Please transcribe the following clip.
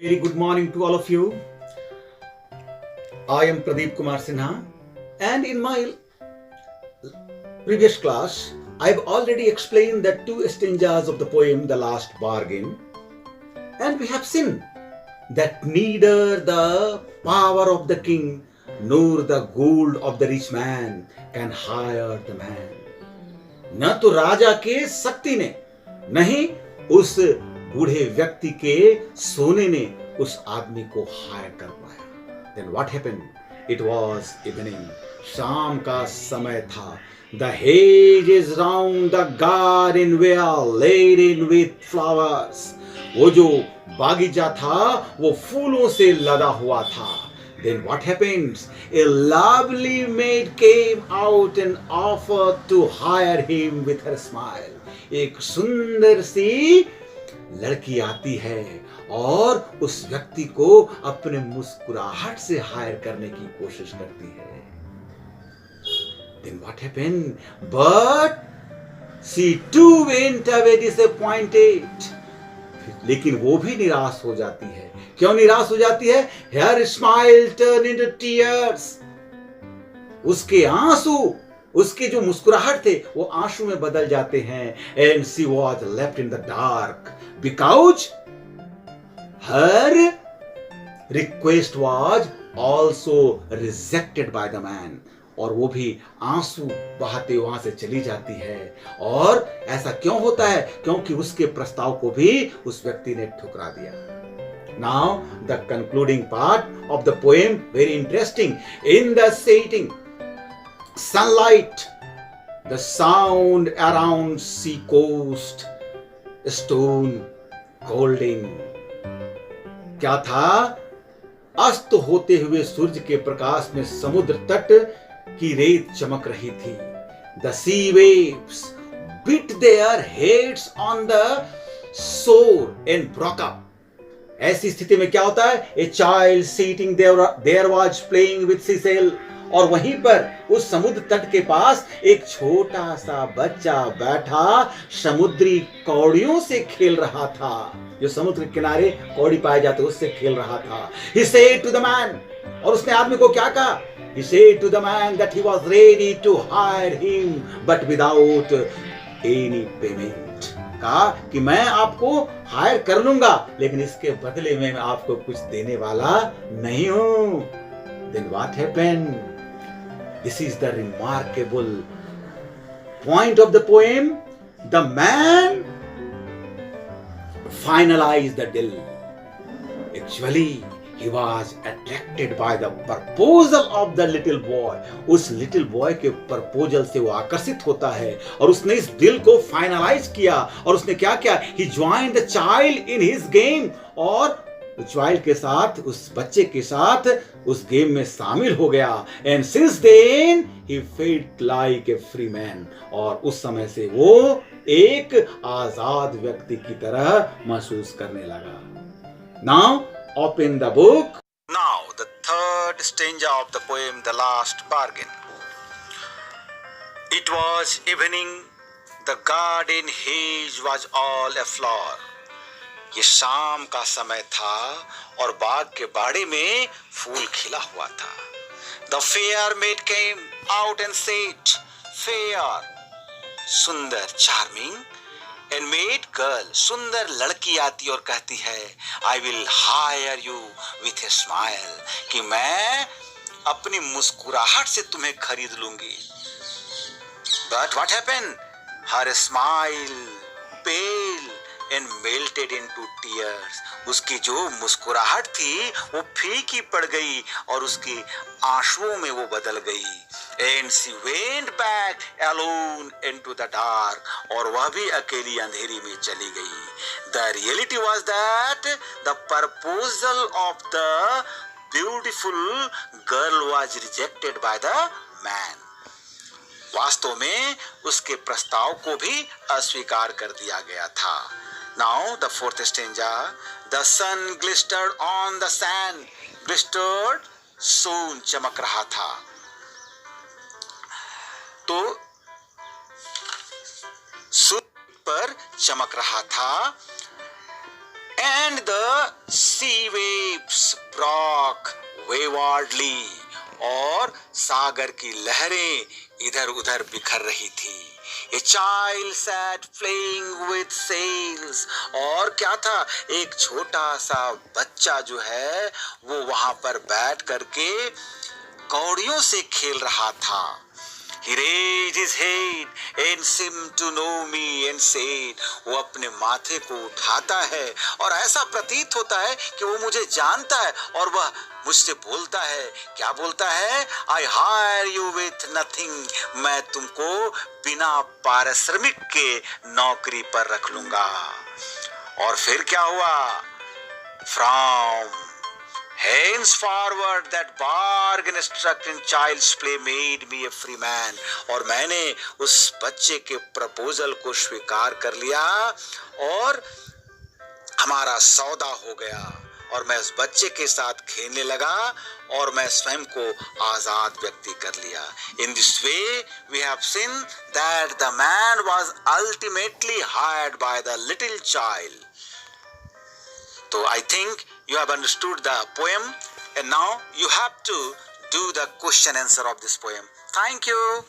Very good morning to all of you. I am Pradeep Kumar Sinha, and in my previous class, I've already explained the two stanzas of the poem The Last Bargain, and we have seen that neither the power of the king nor the gold of the rich man can hire the man. न तो राजा के शक्ति ने, नहीं उस बूढ़े व्यक्ति के सोने ने उस आदमी को हायर कर पाया. Then what happened? It was evening. शाम का समय था. The hedges round the garden were laden with flowers. वो जो बागीचा था वो फूलों से लदा हुआ था. Then what happens? A lovely maid came out and offered to hire him with her smile. एक सुंदर सी लड़की आती है और उस व्यक्ति को अपने मुस्कुराहट से हायर करने की कोशिश करती है. Then what happened? But she too went away disappointed. लेकिन वो भी निराश हो जाती है. क्यों निराश हो जाती है? Her smile turned into tears. उसके आंसू, उसके जो मुस्कुराहट थे वो आंसू में बदल जाते हैं. And she was left in the dark because her request was also rejected by the man. और वो भी आंसू बहाते वहां से चली जाती है. और ऐसा क्यों होता है? क्योंकि उसके प्रस्ताव को भी उस व्यक्ति ने ठुकरा दिया. Now the concluding part of the poem, very interesting. In the setting sunlight, the sound around sea coast, stone golden. क्या था? अस्त होते हुए सूर्य के प्रकाश में समुद्र तट की रेत चमक रही थी. The sea waves beat their heads on the shore and broke up. ऐसी स्थिति में क्या होता है? A child sitting there was playing with seashell. और वहीं पर उस समुद्र तट के पास एक छोटा सा बच्चा बैठा समुद्री कौड़ियों से खेल रहा था. जो समुद्र के किनारे कौड़ी पाए जाते उससे खेल रहा था. He said to the man, और उसने आदमी को क्या कहा? He said to the man that he was ready to hire him but without any payment. कहा कि मैं आपको हायर कर लूंगा लेकिन इसके बदले में मैं आपको कुछ देने वाला नहीं हूं. Then what happened? This is the remarkable point of the poem. The man finalized the deal. Actually, he was attracted by the proposal of the little boy. उस little boy के proposal से वो आकर्षित होता है और उसने इस deal को finalize किया. और उसने क्या किया? He joined the child in his game. और चाइल्ड के साथ, उस बच्चे के साथ उस गेम में शामिल हो गया. And since then he felt like a free man. और उस समय से वो एक आजाद व्यक्ति की तरह महसूस करने लगा. Now open the book. Now the third stanza of the poem the last bargain. It was evening. The garden hedge was all aflower. ये शाम का समय था और बाग के बाड़े में फूल खिला हुआ था. The fair maid came out and said, fair सुंदर चार्मिंग, एंड मेड गर्ल सुंदर लड़की आती और कहती है, I will hire you with a smile, कि मैं अपनी मुस्कुराहट से तुम्हें खरीद लूंगी. But what happened? Her smile pale and melted into tears. उसकी जो मुस्कुराहट थी वो फीकी पड़ गई और उसकी आंसुओं में वो बदल गई. And she went back alone into the dark. और वह भी अकेली अंधेरी में चली गई. The reality was that the proposal of the beautiful girl was rejected by the man. वास्तव में उसके प्रस्ताव को भी अस्वीकार कर दिया गया था. Now the fourth stanza. The sun glistered on the sand. Glistered soon चमक रहा था. तो सूर्य पर चमक रहा था. and the sea waves broke waywardly, और सागर की लहरें इधर उधर बिखर रही थी. A child sat playing with sails, और क्या था, एक छोटा सा बच्चा जो है वो वहां पर बैठ करके कौड़ियों से खेल रहा था. He raised his head and seemed to know me and said, वो अपने माथे को उठाता है और ऐसा प्रतीत होता है कि वो मुझे जानता है और वह मुझसे बोलता है. क्या बोलता है? I hire you with nothing, मैं तुमको बिना पारिश्रमिक के नौकरी पर रख लूंगा. और फिर क्या हुआ? From henceforward that bargain struck in child's play made me a free man, और मैंने उस बच्चे के प्रपोजल को स्वीकार कर लिया और हमारा सौदा हो गया और मैं उस बच्चे के साथ खेलने लगा और मैं स्वयं को आजाद व्यक्ति कर लिया. In this way we have seen that the man was ultimately hired by the little child. So I think you have understood the poem and now you have to do the question answer of this poem. Thank you.